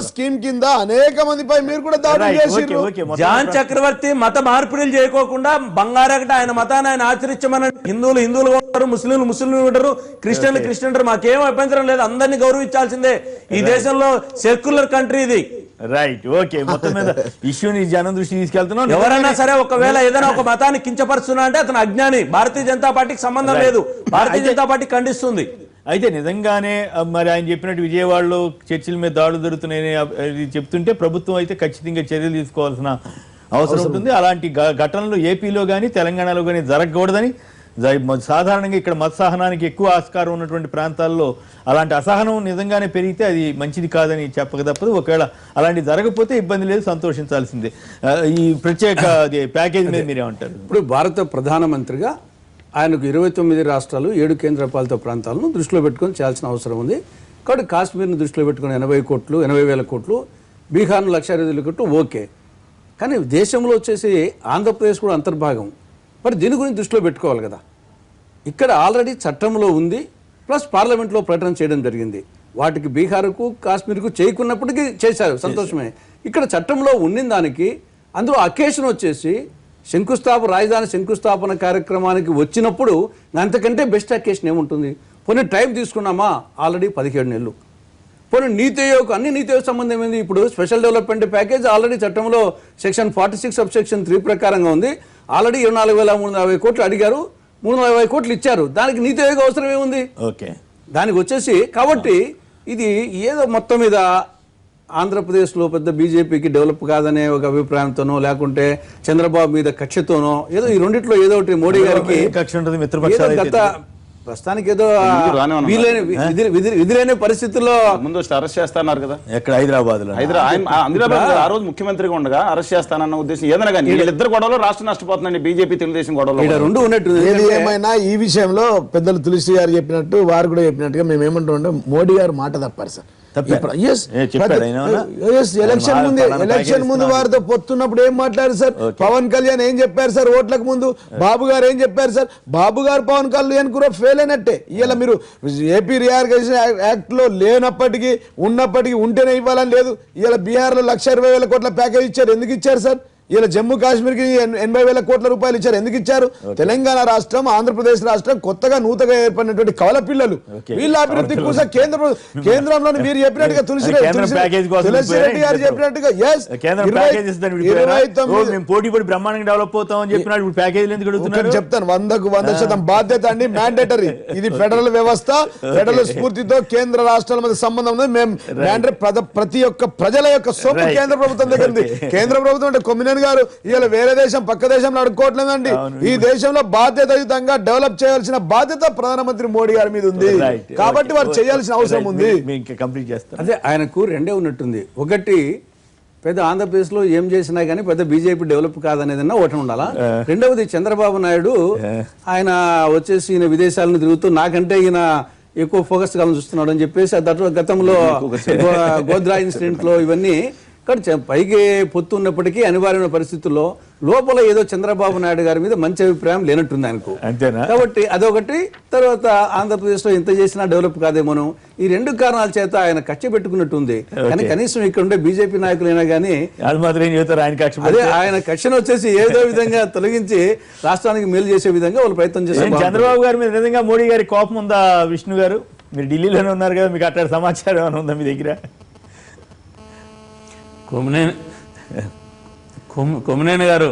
స్కీమ్ కింద అనేక మందిపై మీరు కూడా దాడులు చేశారు. జాన్ చక్రవర్తి మత మార్పిడులు చేయకోకుండా బంగారగట ఆయన మతాన్ని ఆయన ఆచరించమని హిందువులు ఉంటారు, ముస్లింలు ఉంటారు, క్రిస్టియన్లు మాకేం అభ్యంతరం లేదు, అందరినీ గౌరవించాల్సిందే. ఈ దేశంలో సెక్యులర్ కంట్రీ ఇది. Right, okay. మొత్తం మీద ఇష్యూని జనం దృష్టి తీసుకెళ్తున్నాం. ఎవరైనా సరే ఒకవేళ ఏదైనా ఒక మతాన్ని కించపరుస్తున్నా అంటే అతను అజ్ఞాని. భారతీయ జనతా పార్టీకి సంబంధం లేదు, భారతీయ జనతా పార్టీ ఖండిస్తుంది. అయితే నిజంగానే మరి ఆయన చెప్పినట్టు విజయవాడలో చర్చిల మీద దాడులు జరుగుతున్నాయని చెప్తుంటే ప్రభుత్వం అయితే ఖచ్చితంగా చర్యలు తీసుకోవాల్సిన అవసరం ఉంటుంది. అలాంటి ఘటనలు ఏపీలో కానీ తెలంగాణలో కానీ జరగకూడదని, సాధారణంగా ఇక్కడ మత సహనానికి ఎక్కువ ఆస్కారం ఉన్నటువంటి ప్రాంతాల్లో అలాంటి అసహనం నిజంగానే పెరిగితే అది మంచిది కాదని చెప్పక తప్పదు. ఒకవేళ అలాంటి జరగకపోతే ఇబ్బంది లేదు, సంతోషించాల్సిందే. ఈ ప్రత్యేక ప్యాకేజ్ మీద మీరేమంటారు? ఇప్పుడు భారత ప్రధానమంత్రిగా ఆయనకు 29 రాష్ట్రాలు, 7 కేంద్రపాలిత ప్రాంతాలను దృష్టిలో పెట్టుకొని చేయాల్సిన అవసరం ఉంది. కాబట్టి కాశ్మీర్ను దృష్టిలో పెట్టుకుని 80,000 కోట్లు, బీహార్ను 1,50,000 కోట్లు ఓకే. కానీ దేశంలో వచ్చేసి ఆంధ్రప్రదేశ్ కూడా అంతర్భాగం. మరి దీని గురించి దృష్టిలో పెట్టుకోవాలి కదా. ఇక్కడ ఆల్రెడీ చట్టంలో ఉంది, ప్లస్ పార్లమెంట్లో ప్రకటన చేయడం జరిగింది. వాటికి బీహార్కు, కాశ్మీర్కు చేయకున్నప్పటికీ చేశారు, సంతోషమే. ఇక్కడ చట్టంలో ఉండిన దానికి అందులో అకేషన్ వచ్చేసి రాజధాని శంకుస్థాపన కార్యక్రమానికి వచ్చినప్పుడు అంతకంటే బెస్ట్ అకేషన్ ఏముంటుంది? పోనీ టైం తీసుకున్నామా? ఆల్రెడీ 17 నెలలు. పోనీ నీతి ఆయోగ్, అన్ని నీతి ఆయోగ్ సంబంధం ఏంది? ఇప్పుడు స్పెషల్ డెవలప్మెంట్ ప్యాకేజ్ ఆల్రెడీ చట్టంలో సెక్షన్ 46 సబ్సెక్షన్ 3 ప్రకారంగా ఉంది. ఆల్రెడీ 24,350 కోట్లు అడిగారు, 350 కోట్లు ఇచ్చారు. దానికి నీతి ఆయోగ్ అవసరం ఏముంది? ఓకే, దానికి వచ్చేసి. కాబట్టి ఇది ఏదో మొత్తం మీద ఆంధ్రప్రదేశ్లో పెద్ద బీజేపీకి డెవలప్ కాదనే ఒక అభిప్రాయంతోనో, లేకుంటే చంద్రబాబు మీద కక్షతోనో, ఏదో ఈ రెండిట్లో ఏదో ఒకటి మోడీ గారికి కక్ష ఉంటుంది. మిత్రపక్షాలు గత ప్రస్తుతానికి ఏదో విధిలేని పరిస్థితుల్లో ముందు అరెస్ట్ చేస్తున్నారు కదా. ఎక్కడ? హైదరాబాద్ లో. హైదరాబాద్ ఆ రోజు ముఖ్యమంత్రిగా ఉండగా అరెస్ట్ చేస్తానన్న ఉద్దేశం ఏదైనా కానీ వీళ్ళిద్దరు గొడవలో రాష్ట్రం నష్టపోతుందండి. బీజేపీ తెలుగుదేశం గొడవలో రెండు ఉన్నట్టు. ఏమైనా ఈ విషయంలో పెద్దలు తులసి గారు చెప్పినట్టు, వారు కూడా చెప్పినట్టుగా మేము ఏమంటాం, మోడీ గారు మాట తప్పారు సార్. ఎలక్షన్ ముందు వారితో పొత్తున్నప్పుడు ఏం మాట్లాడారు సార్? పవన్ కళ్యాణ్ ఏం చెప్పారు సార్? ఓట్లకు ముందు బాబు గారు ఏం చెప్పారు సార్? బాబు గారు పవన్ కళ్యాణ్ కూడా ఫెయిల్ అయినట్టే. ఇలా మీరు ఏపీ రీఆర్గనైజేషన్ యాక్ట్ లో లేనప్పటికీ ఉన్నప్పటికీ ఉంటేనే ఇవ్వాలని లేదు. ఇలా బీహార్ లో 1,20,000 కోట్ల ప్యాకేజ్ ఇచ్చారు. ఎందుకు ఇచ్చారు సార్? ఇలా జమ్మూ కాశ్మీర్ కి 80,000 కోట్ల రూపాయలు ఇచ్చారు. ఎందుకు ఇచ్చారు? తెలంగాణ రాష్ట్రం, ఆంధ్రప్రదేశ్ రాష్ట్రం కొత్తగా నూతగా ఏర్పడినటువంటి కవల పిల్లలు వీళ్ళ అభివృద్ధి కోసం కేంద్రంలో మీరు చెప్పినట్టుగా తులసిరెడ్డి గారు చెప్పినట్టుగా పోటీ పడి బ్రహ్మాండంగా డెవలప్ అవుతామని చెప్పినట్టు ఇప్పుడు ప్యాకేజీలు ఎందుకు అడుగుతున్నారు? చెప్తాను 100% బాధ్యత అండి, మ్యాండేటరీ. ఇది ఫెడరల్ వ్యవస్థ, ఫెడరల్ స్ఫూర్తితో కేంద్ర రాష్ట్రాల మధ్య సంబంధం ఉంది. మేము ప్రతి ఒక్క ప్రజల యొక్క సొమ్ము కేంద్ర ప్రభుత్వం దగ్గర ఉంది. కేంద్ర ప్రభుత్వం అంటే కొమ్మినేని గారు ఇలా వేరే దేశం పక్క దేశంలో అడుక్కోవట్లేదండి. ఈ దేశంలో బాధ్యతాయుతంగా డెవలప్ చేయాల్సిన బాధ్యత ప్రధానమంత్రి మోడీ గారి మీద ఉంది. కాబట్టి వారు చేయాల్సిన అవసరం ఉంది. కంప్లీట్ చేస్తారు. అదే ఆయనకు రెండే ఉన్నట్టుంది. ఒకటి పెద్ద ఆంధ్రప్రదేశ్లో ఏం చేసినా కానీ పెద్ద బీజేపీ డెవలప్ కాదనేదన్నా ఒకటి ఉండాలా. రెండవది చంద్రబాబు నాయుడు ఆయన వచ్చేసి ఈయన విదేశాలను తిరుగుతూ నాకంటే ఈయన ఎక్కువ ఫోకస్ కావాలని చూస్తున్నాడు అని చెప్పేసి గతంలో గోద్రా ఇన్సిడెంట్ లో ఇవన్నీ పైకి పొత్తు ఉన్నప్పటికీ అనివార్యమైన పరిస్థితుల్లో లోపల ఏదో చంద్రబాబు నాయుడు గారి మీద మంచి అభిప్రాయం లేనట్టుంది ఆయనకు. అంతేనా? కాబట్టి అదొకటి. తర్వాత ఆంధ్రప్రదేశ్ లో ఎంత చేసినా డెవలప్ కాదేమోను. ఈ రెండు కారణాల చేత ఆయన కక్ష పెట్టుకున్నట్టుంది. కానీ కనీసం ఇక్కడ ఉండే బీజేపీ నాయకులైనా కానీ అదే ఆయన కక్షను వచ్చేసి ఏదో విధంగా తొలగించి రాష్ట్రానికి మేలు చేసే విధంగా వాళ్ళు ప్రయత్నం చేస్తారు. చంద్రబాబు గారి మీద నిజంగా మోడీ గారి కోపం ఉందా విష్ణు గారు? మీరు ఢిల్లీలోనే ఉన్నారు కదా, మీకు అట్లాంటి సమాచారం ఏమైనా ఉందా మీ దగ్గర? కొమ్మినేని గారు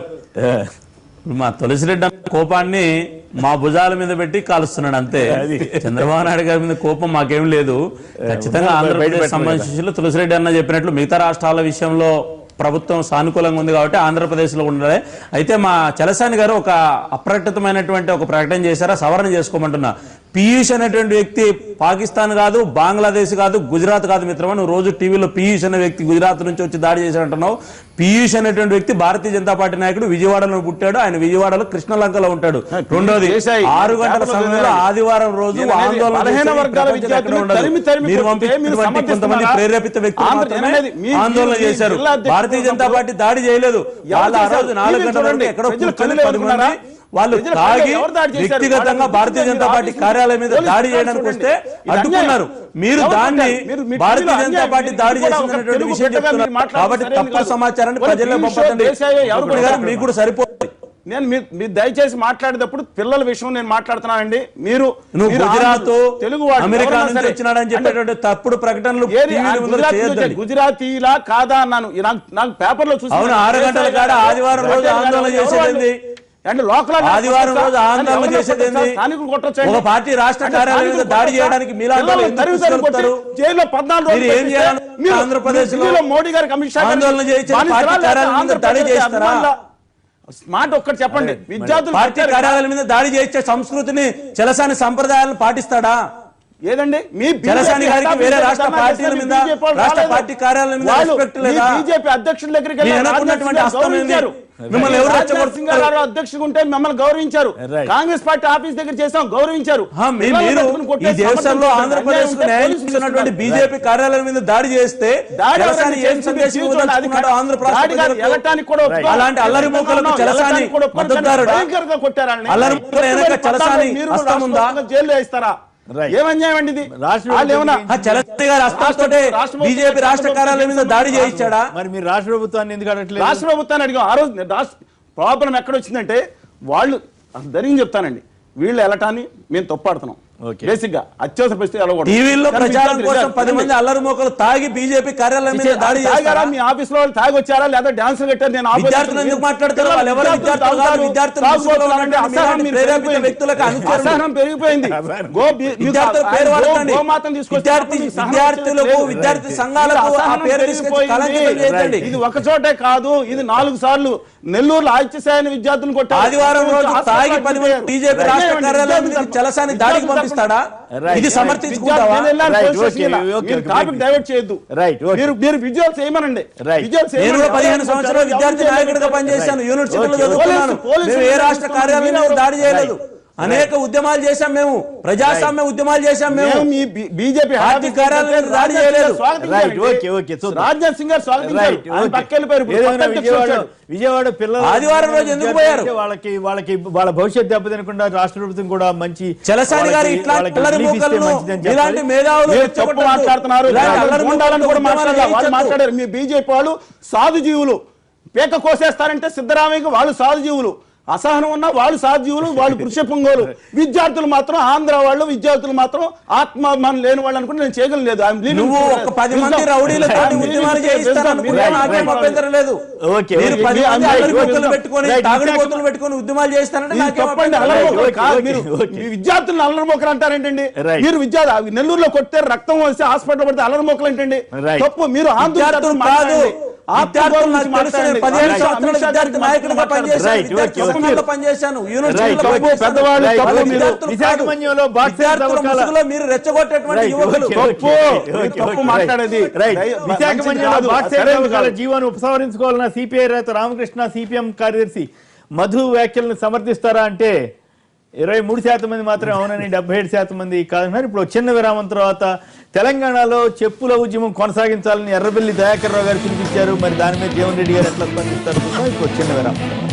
మా తులసిరెడ్డి కోపాన్ని మా భుజాల మీద పెట్టి కాలుస్తున్నాడు అంతే. చంద్రబాబు నాయుడు గారి మీద కోపం మాకేం లేదు. ఖచ్చితంగా ఆంధ్రప్రదేశ్ సంబంధించి తులసిరెడ్డి అన్న చెప్పినట్లు మిగతా రాష్ట్రాల విషయంలో ప్రభుత్వం సానుకూలంగా ఉంది కాబట్టి ఆంధ్రప్రదేశ్లో ఉండాలి. అయితే మా చలసాని గారు ఒక అప్రకటితమైనటువంటి ఒక ప్రకటన చేశారా, సవరణ చేసుకోమంటున్నా. పీయూష్ అనేటువంటి వ్యక్తి పాకిస్తాన్ కాదు, బంగ్లాదేశ్ కాదు, గుజరాత్ కాదు మిత్రమా. నువ్వు రోజు టీవీలో పీయూష్ అనే వ్యక్తి గుజరాత్ నుంచి వచ్చి దాడి చేశాడంటున్నావు. పీయూష్ అనేటువంటి వ్యక్తి భారతీయ జనతా పార్టీ నాయకుడు, విజయవాడలో పుట్టాడు. ఆయన విజయవాడలో కృష్ణలంకలో ఉంటాడు. రెండోది 6 గంటల సమయంలో ఆదివారం రోజు మీరు పంపించినటువంటి కొంతమంది ప్రేరేపిత వ్యక్తులు మాత్రమే ఆందోళన చేశారు. భారతీయ జనతా పార్టీ దాడి చేయలేదు. వాళ్ళు ఆ రోజు 4 గంటల వరకు ఎక్కడో కూర్చొని 10 మంది వాళ్ళు తాగి వ్యక్తిగతంగా భారతీయ జనతా పార్టీ కార్యాలయం మీద దాడి చేయడానికి వస్తే అడ్డుకున్నారు. మీరు దాన్ని భారతీయ జనతా పార్టీ దాడి చేసినటువంటి విషయం చెప్తున్నారు. కాబట్టి తప్పుడు సమాచారాన్ని ప్రజల్లో పంపండి. మీకు కూడా సరిపోతుంది. నేను మీరు దయచేసి మాట్లాడేటప్పుడు పిల్లల విషయం నేను మాట్లాడుతున్నానండి. మీరు గుజరాత్ తెలుగు అమెరికా నుంచి వచ్చినాడని చెప్పేటువంటి తప్పుడు ప్రకటనలు గుజరాతీలా కాదా అన్నాను. నాకు పేపర్ లో చూసి 6 గంటల కాడ ఆదివారం రోజు ఆందోళన చేసేది అంటే లోకల్ ఆదివారం రోజు ఆందోళన చేసేది ఒక పార్టీ రాష్ట్ర కార్యాలయం మీద దాడి చేయడానికి జైల్లో 14 రోజులు ఏం చేయాలి? ఆంధ్రప్రదేశ్ లో మోడీ గారికి అమిత్ షా ఆందోళన చేయించి పార్టీ కార్యాలయం మీద దాడి చేస్తారా? మాట ఒక్కటి చెప్పండి. విద్యార్థులు పార్టీ కార్యాలయాల మీద దాడి చేయించే సంస్కృతిని చలసాని సంప్రదాయాలను పాటిస్తాడా? ఏదండి మీ చలసాని గారికి వేరే రాష్ట్ర పార్టీల మీద రాష్ట్ర పార్టీ కార్యాలయం మీద రెస్పెక్ట్ లేదా? బీజేపీ అధ్యక్షుల దగ్గరికి మిమ్మల్ని ఎవరు రెచ్చగొడుతున్నారు? అధ్యక్షుడు ఉంటే మిమ్మల్ని గౌరవించారు. కాంగ్రెస్ పార్టీ ఆఫీస్ దగ్గర చేసాం, గౌరవించారు. మీరు ఈ దేశంలో ఆంధ్రప్రదేశ్ కు న్యాయం చేస్తున్నటువంటి బీజేపీ కార్యాలయం మీద దాడి చేస్తే అలాంటి అల్లరి మూకలకు చలసాని మద్దతుదారుడా? అల్లరి మూకల వెనక చలసాని హస్తం ఉందా? జైల్లో వేస్తారా? ఏమన్యాయం ఇది? చలసాని గారి హస్తంతోటే బీజేపీ రాష్ట్ర కార్యాలయం మీద దాడి చేయించాడా? మరి మీరు రాష్ట్ర ప్రభుత్వాన్ని ఎందుకు అడగట్లేదు? రాష్ట్ర ప్రభుత్వాన్ని అడిగాం. ఆ రోజు ప్రాబ్లం ఎక్కడ వచ్చిందంటే వాళ్ళు ధైర్యం చెప్తానండి, వీళ్ళు వెళ్ళటాన్ని మేము తప్పాడుతున్నాం. బేసిక్ గా అత్యవసర పరిస్థితి టీవీలో ప్రచారం కోసం 10 మంది అల్లరి మోకలు తాగి బీజేపీ కార్యాలయం మీద దాడి చేశారా? మీ ఆఫీస్ లో తాగి వచ్చారా లేదా డాన్స్ కట్టారు? నేను విద్యార్థులు ఎందుకు మాట్లాడతారు? వాళ్ళు ఎవరు విద్యార్థులు? వ్యక్తులకు అసహనం పెరిగిపోయింది. విద్యార్థులకు విద్యార్థి సంఘాలకు ఇది ఒక చోటే కాదు, ఇది 4 సార్లు నెల్లూరులో ఆదిత్యసాయన విద్యార్థులను కొట్టారు. ఆదివారం రోజు తాగి 10 మంది బీజేపీ రాష్ట్ర కార్యాలయం మీద చలసాని దాడికి పంపిస్తాడా? ఇది సమర్థించుకుంటావా? డైవర్ట్ చేయొద్దు. మీరు విజువల్స్ చేయమనండి. 15 సంవత్సరాలు విద్యార్థి నాయకుడిగా పనిచేశాను, యూనివర్సిటీలో చదువుతున్నాను. మేము ఏ రాష్ట్ర కార్యాలయం మీద దాడి చేయలేదు. అనేక ఉద్యమాలు చేశాం, మేము ప్రజాస్వామ్య ఉద్యమాలు చేశాం. మేము బీజేపీ పార్టీ కార్యాలయం దాడి చేయలేదు. రాజ్నాథ్ సింగ్ గారు విజయవాడ పిల్లలు ఆదివారం రోజు ఎందుకు పోయారు? వాళ్ళకి వాళ్ళ భవిష్యత్తు దెబ్బతినకుండా రాష్ట్ర ప్రభుత్వం కూడా మంచి చలసాని గారు ఇలాంటి మేధావులు మాట్లాడుతున్నారు. మాట్లాడారు. మీ బీజేపీ వాళ్ళు సాధు జీవులు పేక కోసేస్తారంటే సిద్ధరామయ్యకి వాళ్ళు సాధుజీవులు, అసహనం ఉన్న వాళ్ళు సాధుజీవులు, వాళ్ళు పురుష పొంగోలు. విద్యార్థులు మాత్రం ఆంధ్ర వాళ్ళు, విద్యార్థులు మాత్రం ఆత్మాభిమానం లేని వాళ్ళు అనుకుంటే నేను చేయగలను లేదు. నువ్వు ఒక 10 మంది రౌడీలతో ఉద్యమాలు చేయిస్తారనుకుంటే నాకేం అభ్యంతరం లేదు. ఓకే, మీరు ఓకే. 10 మంది రైట్, అల్లరి ఓకే. బొత్తులు పెట్టుకొని రైట్, తాగుడు విశాఖ- బొత్తులు పెట్టుకొని ఉద్యమాలు చేస్తారంటే ఇది నాకేం తప్పండి. అభ్యంతరం అల్లరి లేదు. మొక్కలు కాదు ఓకే, మీరు. ఓకే. ఈ విద్యార్థులను అల్లరి మొక్కలు అంటారేంటండి? రైట్. మీరు విద్యార్థి నెల్లూరులో కొడితే రక్తం వస్తే హాస్పిటల్ పడితే అల్లరి మొక్కలు ఏంటండి? రైట్. తప్పు. మీరు విద్యార్థులు కాదు, విద్యార్థులు నాకు తెలుసు. నేను 15 సంవత్సరాలు విద్యార్థి నాయకుడిగా పనిచేశాను, రైట్, విద్యార్థి ఓకే, ఓకే. సంఘంలో పనిచేశాను, రైట్, యూనివర్సిటీలో తప్పు, పనిచేశాను. పెద్దవాళ్ళు వాళ్ళ తప్పు. మీరు విద్యార్థులు విశాఖపట్నంలో కాదు. బాక్సర్ విద్యార్థుల తవ్వకాల- ముసుగులో మీరు రెచ్చగొట్టేటువంటి రైట్, యువకులు. ఓకే, ఓకే, తప్పు. ఓకే, ఓకే, తప్పు ఓకే. మాట్లాడేది. రైట్. విశాఖపట్నంలో కాదు. బాక్సర్ సరైనది తవ్వకాల కాదు. జీవాన్ని ఉపసంహరించుకోవాలన్న సిపిఐ రైతు రామకృష్ణ సిపిఎం కార్యదర్శి మధు వ్యాఖ్యలను సమర్థిస్తారా అంటే 23% మంది మాత్రమే అవునని, 77% మంది కాదన్నారు. ఇప్పుడు ఒక చిన్న విరామం తర్వాత తెలంగాణలో చెప్పుల ఉద్యమం కొనసాగించాలని ఎర్రబెల్లి దయాకర్ రావు గారు పిలిపించారు. మరి దాని మీద జీవన్ రెడ్డి గారు ఎట్లా స్పందిస్తారు? ఇప్పుడు చిన్న విరామం.